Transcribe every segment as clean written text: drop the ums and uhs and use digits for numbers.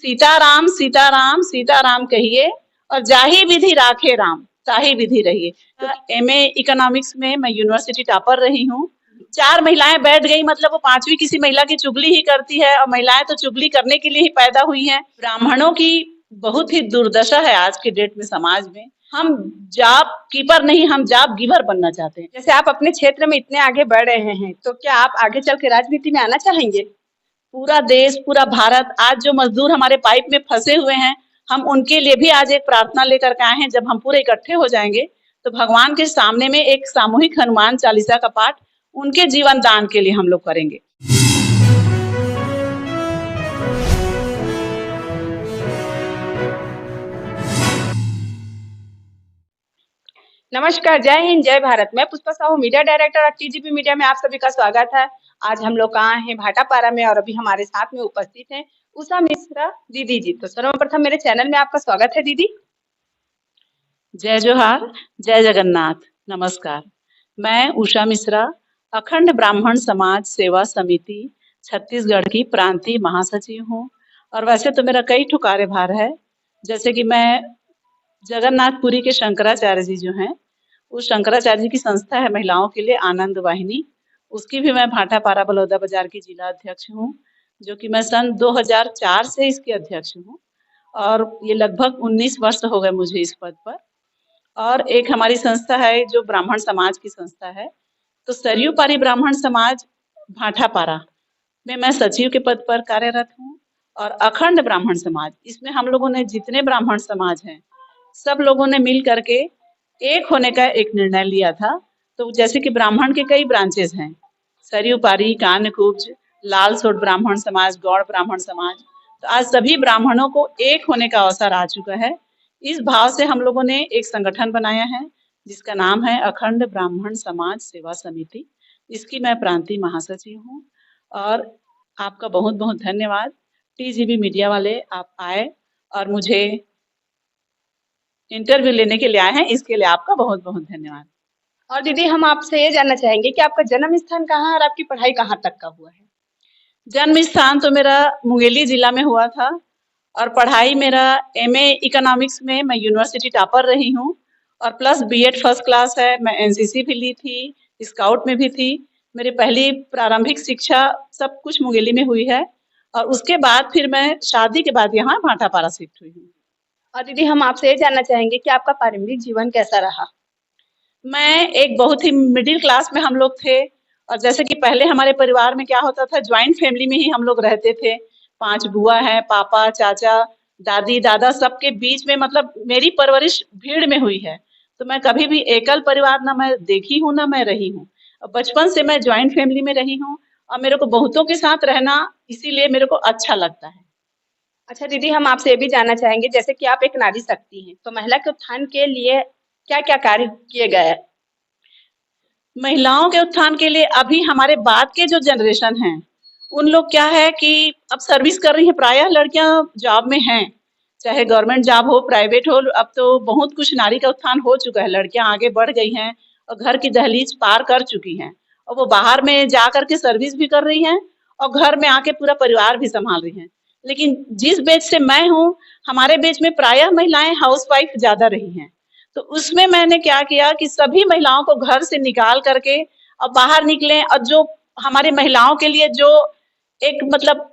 सीताराम सीताराम सीताराम कहिए और जाहि विधि राखे राम ताहि विधि रहिए। तो एमए इकोनॉमिक्स में मैं यूनिवर्सिटी टॉपर रही हूँ। 4 महिलाएं बैठ गई मतलब वो 5वीं किसी महिला की चुगली ही करती है और महिलाएं तो चुगली करने के लिए ही पैदा हुई हैं। ब्राह्मणों की बहुत ही दुर्दशा है आज के डेट में समाज में। हम जॉब कीपर नहीं, हम जॉब गिवर बनना चाहते हैं। जैसे आप अपने क्षेत्र में इतने आगे बढ़ रहे हैं, तो क्या आप आगे चल के राजनीति में आना चाहेंगे? पूरा देश, पूरा भारत, आज जो मजदूर हमारे पाइप में फंसे हुए हैं, हम उनके लिए भी आज एक प्रार्थना लेकर के आए हैं। जब हम पूरे इकट्ठे हो जाएंगे तो भगवान के सामने में एक सामूहिक हनुमान चालीसा का पाठ उनके जीवन दान के लिए हम लोग करेंगे। नमस्कार, जय हिंद, जय भारत। मैं पुष्पा साहू, मीडिया डायरेक्टर और टीजीपी मीडिया में आप सभी का स्वागत है। आज हम लोग कहाँ हैं? भाटापारा में, और अभी हमारे साथ में उपस्थित हैं उषा मिश्रा दीदी जी। तो सर्वप्रथम मेरे चैनल में आपका स्वागत है दीदी। जय जोहार, जय जगन्नाथ, नमस्कार। मैं उषा मिश्रा, अखंड ब्राह्मण समाज सेवा समिति छत्तीसगढ़ की प्रांतीय महासचिव हूँ। और वैसे तो मेरा कई ठो कार्यभार है, जैसे कि मैं जगन्नाथपुरी के शंकराचार्य जी जो हैं, उस शंकराचार्य जी की संस्था है महिलाओं के लिए आनंद वाहिनी, उसकी भी मैं भाटापारा बलौदा बाजार की जिला अध्यक्ष हूँ, जो कि मैं सन 2004 से इसकी अध्यक्ष हूँ और ये लगभग 19 वर्ष हो गए मुझे इस पद पर। और एक हमारी संस्था है जो ब्राह्मण समाज की संस्था है, तो सरयू पारी ब्राह्मण समाज भाटापारा में मैं सचिव के पद पर कार्यरत हूँ। और अखंड ब्राह्मण समाज, इसमें हम लोगों ने जितने ब्राह्मण समाज हैं सब लोगों ने मिल करके एक होने का एक निर्णय लिया था। तो जैसे कि ब्राह्मण के कई ब्रांचेस हैं, सरयू पारी, कान्यकुब्ज, लाल सोट ब्राह्मण समाज, गौड़ ब्राह्मण समाज, तो आज सभी ब्राह्मणों को एक होने का अवसर आ चुका है। इस भाव से हम लोगों ने एक संगठन बनाया है जिसका नाम है अखंड ब्राह्मण समाज सेवा समिति। इसकी मैं प्रांतीय महासचिव हूँ। और आपका बहुत बहुत धन्यवाद, टीजीबी मीडिया वाले, आप आए और मुझे इंटरव्यू लेने के लिए आए हैं, इसके लिए आपका बहुत बहुत धन्यवाद। और दीदी, हम आपसे ये जानना चाहेंगे कि आपका जन्म स्थान कहाँ है और आपकी पढ़ाई कहाँ तक का हुआ है? जन्म स्थान तो मेरा मुंगेली जिला में हुआ था और पढ़ाई मेरा एमए इकोनॉमिक्स में मैं यूनिवर्सिटी टॉपर रही हूँ और प्लस बीएड फर्स्ट क्लास है। मैं एनसीसी भी ली थी, स्काउट में भी थी। मेरी पहली प्रारंभिक शिक्षा सब कुछ मुंगेली में हुई है और उसके बाद फिर मैं शादी के बाद यहाँ भाटापारा शिफ्ट हुई हूँ। और दीदी, हम आपसे ये जानना चाहेंगे कि आपका पारिवारिक जीवन कैसा रहा? मैं एक बहुत ही मिडिल क्लास में हम लोग थे और जैसे कि पहले हमारे परिवार में क्या होता था, ज्वाइंट फैमिली में ही हम लोग रहते थे। 5 बुआ हैं, पापा, चाचा, दादी, दादा, सबके बीच में मतलब मेरी परवरिश भीड़ में हुई है। तो मैं कभी भी एकल परिवार ना मैं देखी हूँ ना मैं रही हूँ। बचपन से मैं ज्वाइंट फैमिली में रही हूँ और मेरे को बहुतों के साथ रहना इसीलिए मेरे को अच्छा लगता है। अच्छा दीदी, हम आपसे ये भी जानना चाहेंगे, जैसे कि आप एक नारी शक्ति हैं, तो महिला के उत्थान के लिए क्या क्या कार्य किए गए हैं? महिलाओं के उत्थान के लिए अभी हमारे बाद के जो जनरेशन हैं उन लोग क्या है कि अब सर्विस कर रही हैं, प्रायः लड़कियां जॉब में हैं, चाहे गवर्नमेंट जॉब हो प्राइवेट हो। अब तो बहुत कुछ नारी का उत्थान हो चुका है, लड़कियां आगे बढ़ गई हैं और घर की दहलीज पार कर चुकी हैं और वो बाहर में जा करके सर्विस भी कर रही हैं और घर में आके पूरा परिवार भी संभाल रही हैं। लेकिन जिस बेच से मैं हूँ, हमारे बेच में प्रायः महिलाएं हाउस वाइफ ज्यादा रही हैं। तो उसमें मैंने क्या किया कि सभी महिलाओं को घर से निकाल करके और बाहर निकले और जो हमारे महिलाओं के लिए जो एक मतलब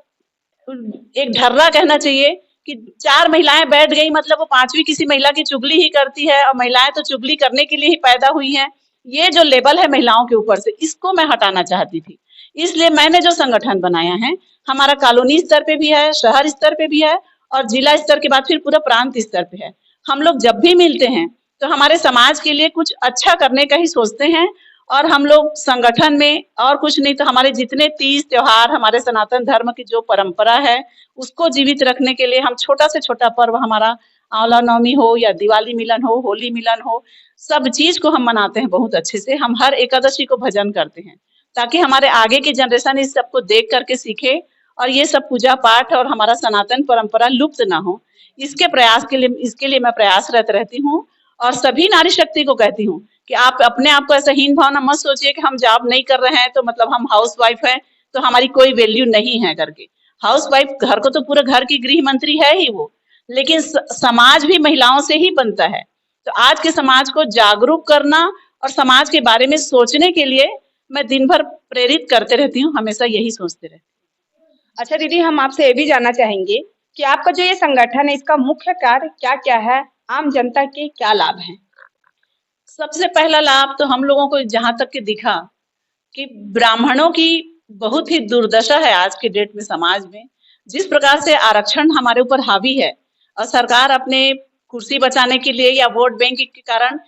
एक ढर्रा कहना चाहिए कि 4 महिलाएं बैठ गई मतलब वो 5वीं किसी महिला की चुगली ही करती है और महिलाएं तो चुगली करने के लिए ही पैदा हुई हैं। ये जो लेबल है महिलाओं के ऊपर से, इसको मैं हटाना चाहती थी। इसलिए मैंने जो संगठन बनाया है, हमारा कॉलोनी स्तर पे भी है, शहर स्तर पे भी है और जिला स्तर के बाद फिर पूरा प्रांत स्तर पे है। हम लोग जब भी मिलते हैं तो हमारे समाज के लिए कुछ अच्छा करने का ही सोचते हैं और हम लोग संगठन में और कुछ नहीं तो हमारे जितने तीज त्योहार, हमारे सनातन धर्म की जो परंपरा है उसको जीवित रखने के लिए हम छोटा से छोटा पर्व, हमारा आंवला नवमी हो या दिवाली मिलन हो, होली मिलन हो, सब चीज को हम मनाते हैं बहुत अच्छे से। हम हर एकादशी को भजन करते हैं ताकि हमारे आगे की जनरेशन इस सबको देख करके सीखे और ये सब पूजा पाठ और हमारा सनातन परंपरा लुप्त ना हो। इसके लिए मैं प्रयासरत रहती हूँ और सभी नारी शक्ति को कहती हूँ कि आप अपने आप को ऐसा हीन भावना मत सोचिए कि हम जॉब नहीं कर रहे हैं तो मतलब हम हाउस वाइफ हैं तो हमारी कोई वैल्यू नहीं है करके। हाउसवाइफ घर को तो पूरा घर की गृह मंत्री है ही वो, लेकिन समाज भी महिलाओं से ही बनता है। तो आज के समाज को जागरूक करना और समाज के बारे में सोचने के लिए मैं दिन भर प्रेरित करते रहती हूँ, हमेशा यही सोचते रहती हूँ। अच्छा दीदी, हम आपसे ये भी जानना चाहेंगे कि आपका जो ये संगठन है, इसका मुख्य कार्य क्या-क्या है? आम जनता के क्या लाभ हैं? सबसे पहला लाभ तो हम लोगों को जहां तक के दिखा कि ब्राह्मणों की बहुत ही दुर्दशा है आज के डेट में समाज में। जिस प्रकार से आरक्षण हमारे ऊपर हावी है और सरकार अपने कुर्सी बचाने के लिए या वोट बैंक के कारण,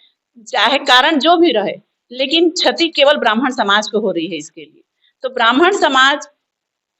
चाहे कारण जो भी रहे, लेकिन क्षति केवल ब्राह्मण समाज को हो रही है इसके लिए। तो ब्राह्मण समाज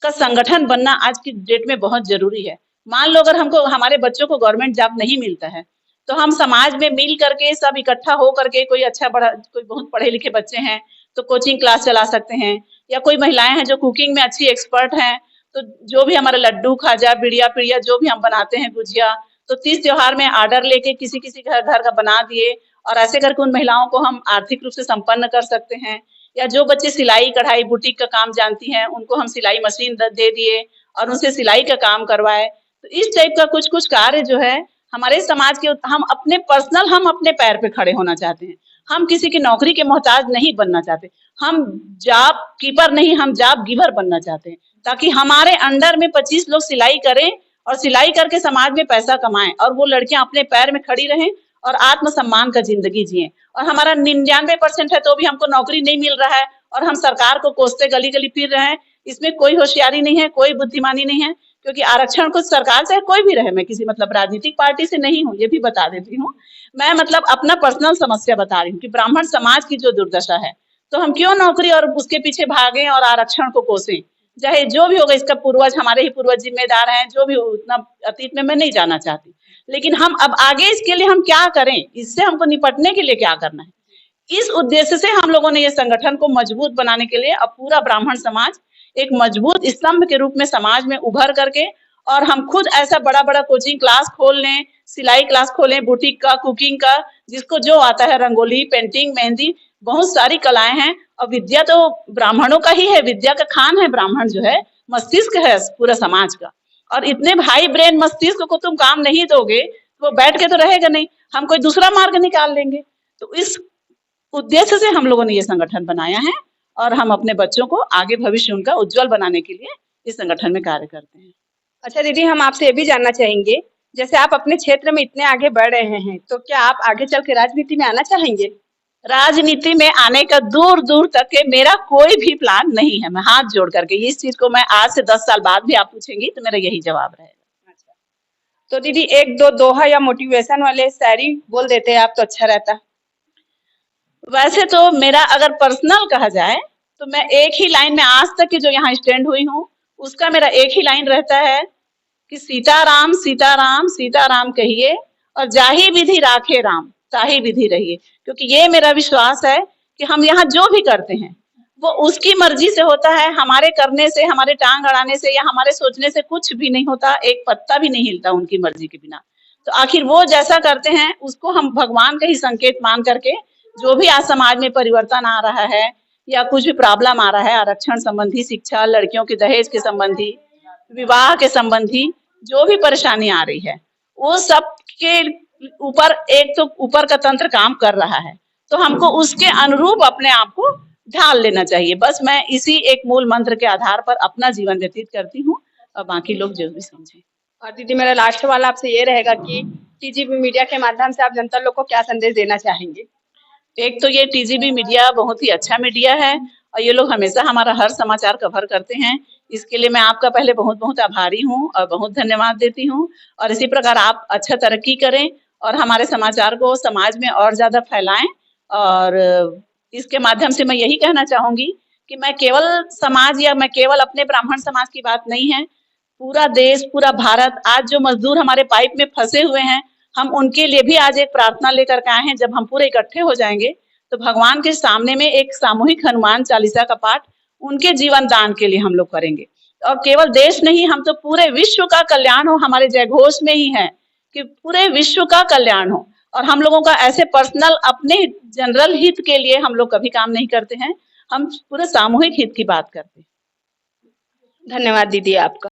का संगठन बनना आज की डेट में बहुत जरूरी है। मान लो अगर हमको हमारे बच्चों को गवर्नमेंट जॉब नहीं मिलता है, तो हम समाज में मिल करके सब इकट्ठा हो करके, कोई अच्छा बड़ा, कोई बहुत पढ़े लिखे बच्चे हैं तो कोचिंग क्लास चला सकते हैं, या कोई महिलाएं हैं जो कुकिंग में अच्छी एक्सपर्ट हैं, तो जो भी हमारा लड्डू खाजा बिड़िया पिड़िया जो भी हम बनाते हैं, गुजिया, तो तीज त्योहार में ऑर्डर लेके किसी किसी घर का बना दिए, और ऐसे करके उन महिलाओं को हम आर्थिक रूप से संपन्न कर सकते हैं। या जो बच्चे सिलाई कढ़ाई बुटीक का काम जानती हैं, उनको हम सिलाई मशीन दे दिए और उनसे सिलाई का काम करवाए। तो इस टाइप का कुछ कुछ कार्य जो है हमारे समाज के, हम अपने पैर पे खड़े होना चाहते हैं। हम किसी की नौकरी के मोहताज नहीं बनना चाहते। हम जॉब कीपर नहीं, हम जॉब गिवर बनना चाहते हैं, ताकि हमारे अंडर में 25 लोग सिलाई करें और सिलाई करके समाज में पैसा कमाएं, और वो लड़कियां अपने पैर में खड़ी रहें और आत्मसम्मान का जिंदगी जिए। और हमारा 99% है तो भी हमको नौकरी नहीं मिल रहा है और हम सरकार को कोसते गली गली फिर रहे हैं। इसमें कोई होशियारी नहीं है, कोई बुद्धिमानी नहीं है, क्योंकि आरक्षण को सरकार चाहे कोई भी रहे, मैं किसी मतलब राजनीतिक पार्टी से नहीं हूँ, ये भी बता देती हूँ। मैं मतलब अपना पर्सनल समस्या बता रही हूँ कि ब्राह्मण समाज की जो दुर्दशा है, तो हम क्यों नौकरी और उसके पीछे भागें और आरक्षण को कोसें। चाहे जो भी होगा, इसका पूर्वज, हमारे ही पूर्वज जिम्मेदार हैं, जो भी उतना अतीत में मैं नहीं जाना चाहती, लेकिन हम अब आगे इसके लिए हम क्या करें, इससे हमको निपटने के लिए क्या करना है, इस उद्देश्य से हम लोगों ने ये संगठन को मजबूत बनाने के लिए अब पूरा ब्राह्मण समाज एक मजबूत स्तंभ के रूप में समाज में उभर करके, और हम खुद ऐसा बड़ा बड़ा कोचिंग क्लास खोल लें, सिलाई क्लास खोलें, बुटीक का, कुकिंग का, जिसको जो आता है, रंगोली, पेंटिंग, मेहंदी, बहुत सारी कलाएं हैं। और विद्या तो ब्राह्मणों का ही है, विद्या का खान है ब्राह्मण जो है, मस्तिष्क है पूरा समाज का। और इतने भाई ब्रेन मस्तिष्क को तुम काम नहीं दोगे तो वो बैठ के तो रहेगा नहीं, हम कोई दूसरा मार्ग निकाल लेंगे। तो इस उद्देश्य से हम लोगों ने ये संगठन बनाया है, और हम अपने बच्चों को आगे भविष्य उनका उज्जवल बनाने के लिए इस संगठन में कार्य करते हैं। अच्छा दीदी, हम आपसे ये भी जानना चाहेंगे, जैसे आप अपने क्षेत्र में इतने आगे बढ़ रहे हैं, तो क्या आप आगे चल के राजनीति में आना चाहेंगे? राजनीति में आने का दूर दूर तक के मेरा कोई भी प्लान नहीं है। मैं हाथ जोड़ करके इस चीज को, मैं आज से 10 साल बाद भी आप पूछेंगी तो मेरा यही जवाब रहेगा। अच्छा, तो दीदी एक दो दोहा या मोटिवेशन वाले शायरी बोल देते आप तो अच्छा रहता। वैसे तो मेरा अगर पर्सनल कहा जाए तो मैं एक ही लाइन में आज तक की जो यहाँ स्टैंड हुई हूँ, उसका मेरा एक ही लाइन रहता है कि सीताराम सीताराम सीताराम कहिए और जाहि विधि राखे राम ताहि विधि रहिए। क्योंकि ये मेरा विश्वास है कि हम यहाँ जो भी करते हैं वो उसकी मर्जी से होता है, हमारे करने से, हमारे टांग अड़ाने से या हमारे सोचने से कुछ भी नहीं होता, एक पत्ता भी नहीं हिलता उनकी मर्जी के बिना। तो आखिर वो जैसा करते हैं उसको हम भगवान का ही संकेत मान करके, जो भी आज समाज में परिवर्तन आ रहा है या कुछ भी प्रॉब्लम आ रहा है, आरक्षण संबंधी, शिक्षा, लड़कियों के दहेज के संबंधी, विवाह के संबंधी जो भी परेशानी आ रही है, वो सब के ऊपर एक तो ऊपर का तंत्र काम कर रहा है, तो हमको उसके अनुरूप अपने आप को ढाल लेना चाहिए। बस मैं इसी एक मूल मंत्र के आधार पर अपना जीवन व्यतीत करती हूँ, और बाकी लोग जो भी समझे। और दीदी मेरा लास्ट वाला आपसे ये रहेगा कि टीजीबी मीडिया के माध्यम से आप जनता लोग को क्या संदेश देना चाहेंगे? एक तो ये टीजीबी मीडिया बहुत ही अच्छा मीडिया है, और ये लोग हमेशा हमारा हर समाचार कवर करते हैं। इसके लिए मैं आपका पहले बहुत बहुत आभारी हूँ और बहुत धन्यवाद देती हूँ। और इसी प्रकार आप अच्छा तरक्की करें और हमारे समाचार को समाज में और ज्यादा फैलाएं। और इसके माध्यम से मैं यही कहना चाहूंगी कि मैं केवल समाज या मैं केवल अपने ब्राह्मण समाज की बात नहीं है, पूरा देश, पूरा भारत, आज जो मजदूर हमारे पाइप में फंसे हुए हैं, हम उनके लिए भी आज एक प्रार्थना लेकर के आए हैं। जब हम पूरे इकट्ठे हो जाएंगे तो भगवान के सामने में एक सामूहिक हनुमान चालीसा का पाठ उनके जीवन दान के लिए हम लोग करेंगे। और केवल देश नहीं, हम तो पूरे विश्व का कल्याण हो, हमारे जयघोष में ही है कि पूरे विश्व का कल्याण हो। और हम लोगों का ऐसे पर्सनल अपने जनरल हित के लिए हम लोग कभी काम नहीं करते हैं, हम पूरे सामूहिक हित की बात करते हैं। धन्यवाद दीदी आपका।